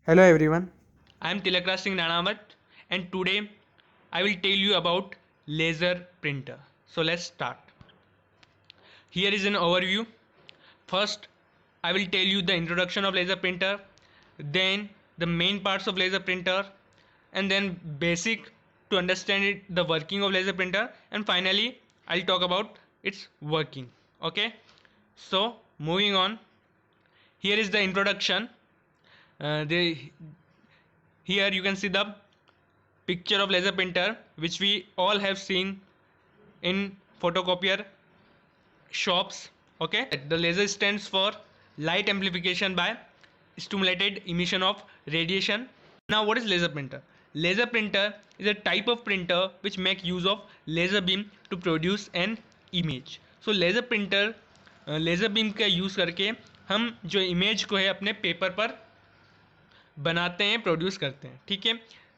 Hello everyone. I am Tilakraj Singh Nanamat, and today I will tell you about laser printer. So let's start. Here is an overview. First, I will tell you the introduction of laser printer, then the main parts of laser printer, and then basic to understand the working of laser printer, and finally I'll talk about its working. Okay? So moving on, here is the introduction. Here you can see the picture of laser printer which we all have seen in photocopier shops. Okay, the laser stands for light amplification by stimulated emission of radiation. Now what is laser printer? Laser printer is a type of printer which make use of laser beam to produce an image. So laser printer laser beam का use करके हम जो image को है अपने paper पर बनाते हैं, प्रोड्यूस करते हैं. ठीक है.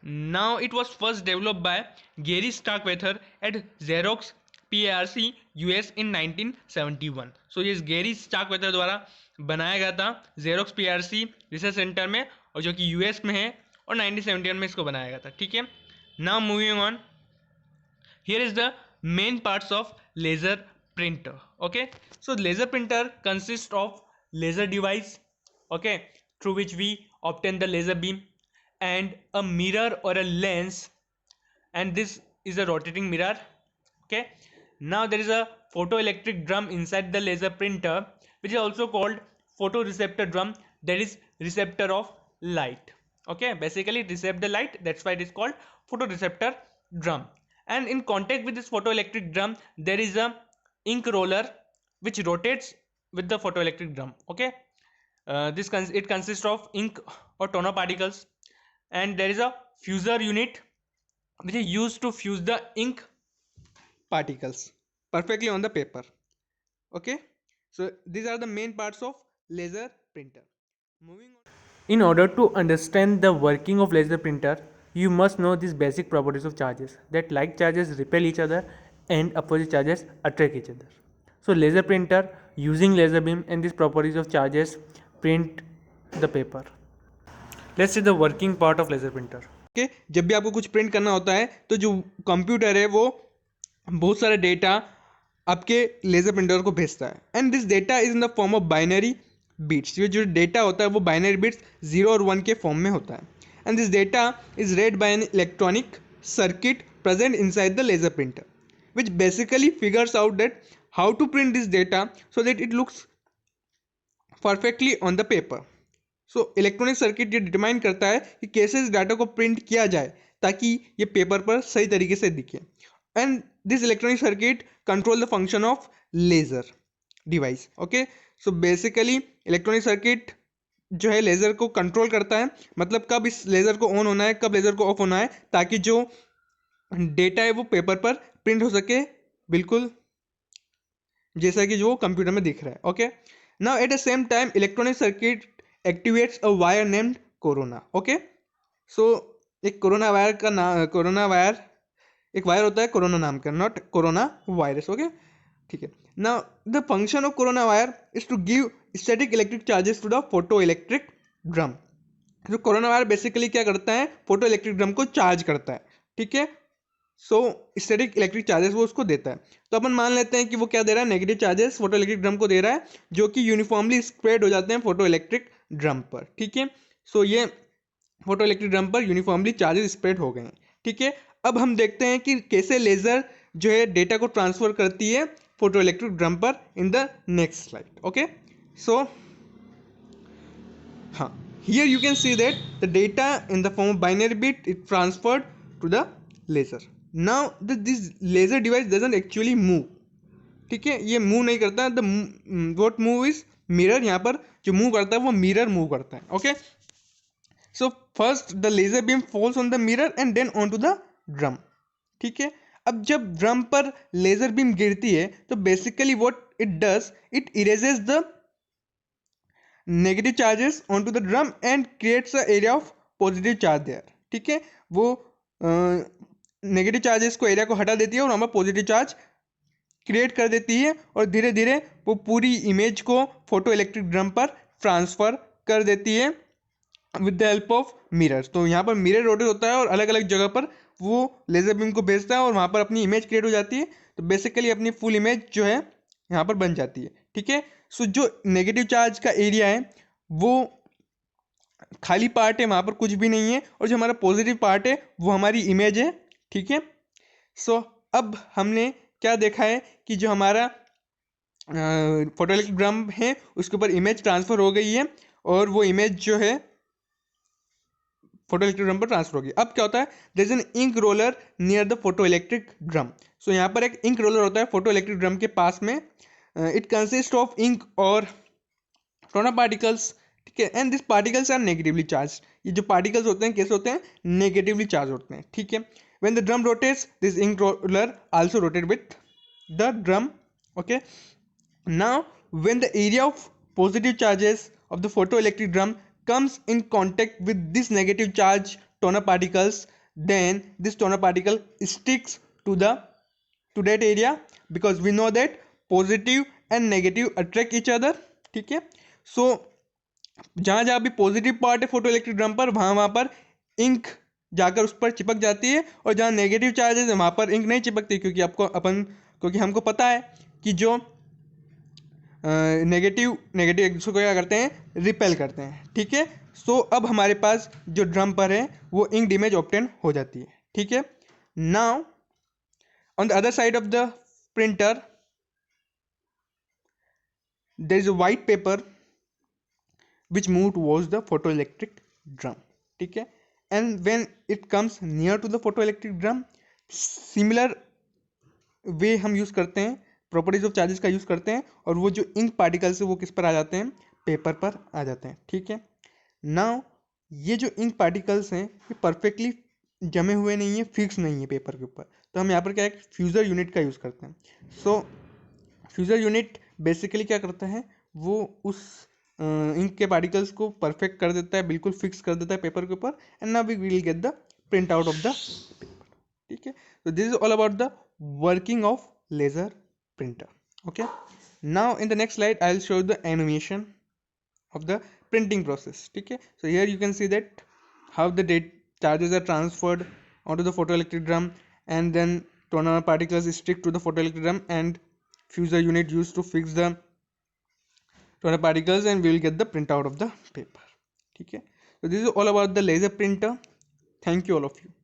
Now it was first develop by Gerry Starkweather at Xerox PARC US in 1971. So ये गेरी स्टार्कवेथर द्वारा बनाया गया था जेरोक्स PARC रिसर्च सेंटर में, और जो कि US में है, और 1971 में इसको बनाया गया था. ठीक है. Now moving on, here is the main parts of laser printer. Okay, so laser printer consists of laser device, okay, through which we obtain the laser beam, and a mirror or a lens, and this is a rotating mirror. Okay, now there is a photoelectric drum inside the laser printer, which is also called photoreceptor drum, that is receptor of light. Okay, basically it receives the light, that's why it is called photoreceptor drum. And in contact with this photoelectric drum there is a ink roller which rotates with the photoelectric drum. Okay, it consists of ink or toner particles, and there is a fusor unit which is used to fuse the ink Particles perfectly on the paper. Okay, so these are the main parts of laser printer. Moving on. In order to understand the working of laser printer, you must know these basic properties of charges, that like charges repel each other and opposite charges attract each other. So laser printer using laser beam and these properties of charges print the paper. Let's see the working part of laser printer. Okay, जब भी आपको कुछ print करना होता है तो जो computer है वो बहुत सारे डेटा आपके लेज़र प्रिंटर को भेजता है, and this data is in the form of binary bits. ये जो डेटा होता है वो बाइनरी बिट्स 0 और 1 के फॉर्म में होता है, and this data is read by an electronic circuit present inside the laser printer, which basically figures out that how to print this data so that it looks perfectly on the paper. So electronic circuit ये determine करता है कि कैसे इस data को print किया जाए ताकि ये पेपर पर सही तरीके से दिखे, and this electronic circuit control the function of laser device. Okay, so basically electronic circuit जो है लेज़र को कंट्रोल करता है, मतलब कब इस लेज़र को ऑन होना है, कब लेज़र को ऑफ होना है, ताकि जो डेटा है वो पेपर पर प्रिंट हो सके बिल्कुल जैसा कि जो कंप्यूटर में दिख रहा है. Okay, now at the same time electronic circuit activates a wire named corona. Okay, so एक कोरोना वायर का नाम, कोरोना वायर एक वायर होता है कोरोना नाम का, नॉट कोरोना वायरस. ओके, ठीक है. Now the function of corona wire is to give static electric charges to the photo electric drum. जो कोरोना वायर बेसिकली क्या करता है, फोटो इलेक्ट्रिक ड्रम को चार्ज करता है. ठीक है, सो स्टैटिक इलेक्ट्रिक चार्जेस वो उसको देता है. तो अपन मान लेते हैं कि वो क्या दे रहा है, negative charges photo electric drum को दे रहा है, जो कि यूनिफॉर्मली स्प्रेड हो जाते हैं फोटो इलेक्ट्रिक ड्रम पर. ठीक है, सो ये फोटो इलेक्ट्रिक ड्रम पर यूनिफॉर्मली चार्जेस स्प्रेड हो गए हैं. ठीक है, अब हम देखते हैं कि कैसे लेज़र जो है डेटा को ट्रांसफर करती है फोटो इलेक्ट्रिक ड्रम पर in the next slide. Okay, so हाँ, here you can see that the data in the form of binary bit is transferred to the laser. Now this laser device doesn't actually move. ठीक है, ये move नहीं करता. The what move is mirror. यहाँ पर जो move करता है वो मिरर मूव करता है. Okay, so first the laser beam falls on the mirror and then on to the drum. ठीक है, अब जब ड्रम पर लेजर बीम गिरती है तो basically what it does, it erases the negative charges on to the drum and creates a area of positive charge there. ठीक है, वो नेगेटिव चार्जेस को एरिया को हटा देती है और वहाँ पर पॉजिटिव चार्ज क्रिएट कर देती है, और धीरे धीरे वो पूरी इमेज को फोटो इलेक्ट्रिक ड्रम पर ट्रांसफ़र कर देती है. With the help of mirrors. तो यहाँ पर मिरर रोटेट होता है और अलग अलग जगह पर वो लेज़र बीम को भेजता है और वहाँ पर अपनी इमेज क्रिएट हो जाती है। तो बेसिकली अपनी फुल इमेज जो है यहाँ पर बन जाती है। ठीक है, सो जो नेगेटिव चार्ज का एरिया है वो खाली पार्ट है, वहाँ पर कुछ भी नहीं है, और जो हमारा पॉजिटिव पार्ट है वो हमारी इमेज है। ठीक है, सो अब हमने क्या देखा है कि जो हमारा फोटो इलेक्ट्रिक ड्रम है उसके ऊपर इमेज ट्रांसफ़र हो गई है और वो इमेज जो है फोटो इलेक्ट्रिक ड्रम पर ट्रांसफर होगी। अब क्या होता है, there is an ink roller near the photo electric drum. So यहाँ पर एक इंक रोलर होता है फोटो इलेक्ट्रिक ड्रम के पास में। इट कंसिस्ट ऑफ इंक और टोना पार्टिकल्स। ठीक है, and this particles are negatively charge. ये जो पार्टिकल्स होते हैं कैसे होते हैं, नेगेटिवली चार्ज होते हैं। ठीक है, when the drum rotates this ink roller also rotate with the drum. Okay, now when the area of positive charges of the photoelectric drum comes in contact with this negative charge toner particles, then this toner particle sticks to that area, because we know that positive and negative attract each other. ठीक है, सो जहाँ जहाँ भी positive part है photo electric drum पर वहाँ पर ink जाकर उस पर चिपक जाती है, और जहाँ नेगेटिव चार्जेस है वहाँ पर इंक नहीं चिपकती, क्योंकि हमको पता है कि जो नेगेटिव नेगेटिव इसको क्या करते हैं, रिपेल करते हैं। ठीक है, सो अब हमारे पास जो ड्रम पर है वो इंक इमेज ऑब्टेन हो जाती है। ठीक है, now on the other side of the printer there is a white paper which move towards the photo electric drum. ठीक है, and when it comes near to the photo electric drum, similar way हम use करते हैं, properties of charges का use करते हैं, और वो जो इंक पार्टिकल्स है वो किस पर आ जाते हैं, पेपर पर आ जाते हैं। ठीक है, नाउ ये जो इंक पार्टिकल्स हैं ये परफेक्टली जमे हुए नहीं है, फिक्स नहीं है पेपर के ऊपर। तो हम यहाँ पर क्या है, फ्यूज़र यूनिट का यूज़ करते हैं। सो फ्यूज़र यूनिट बेसिकली क्या करता है, वो उस इंक के पार्टिकल्स को परफेक्ट कर देता है, बिल्कुल फिक्स कर देता है पेपर के ऊपर, and now we will get the print out of the paper. ठीक है, so this is all about the working of laser printer. Okay, now in the next slide I'll show you the animation of the printing process. Okay, so here you can see that how the charges are transferred onto the photoelectric drum, and then toner particles stick to the photoelectric drum, and fusor unit used to fix the toner particles, and we will get the printout of the paper. Okay, so this is all about the laser printer. Thank you all of you.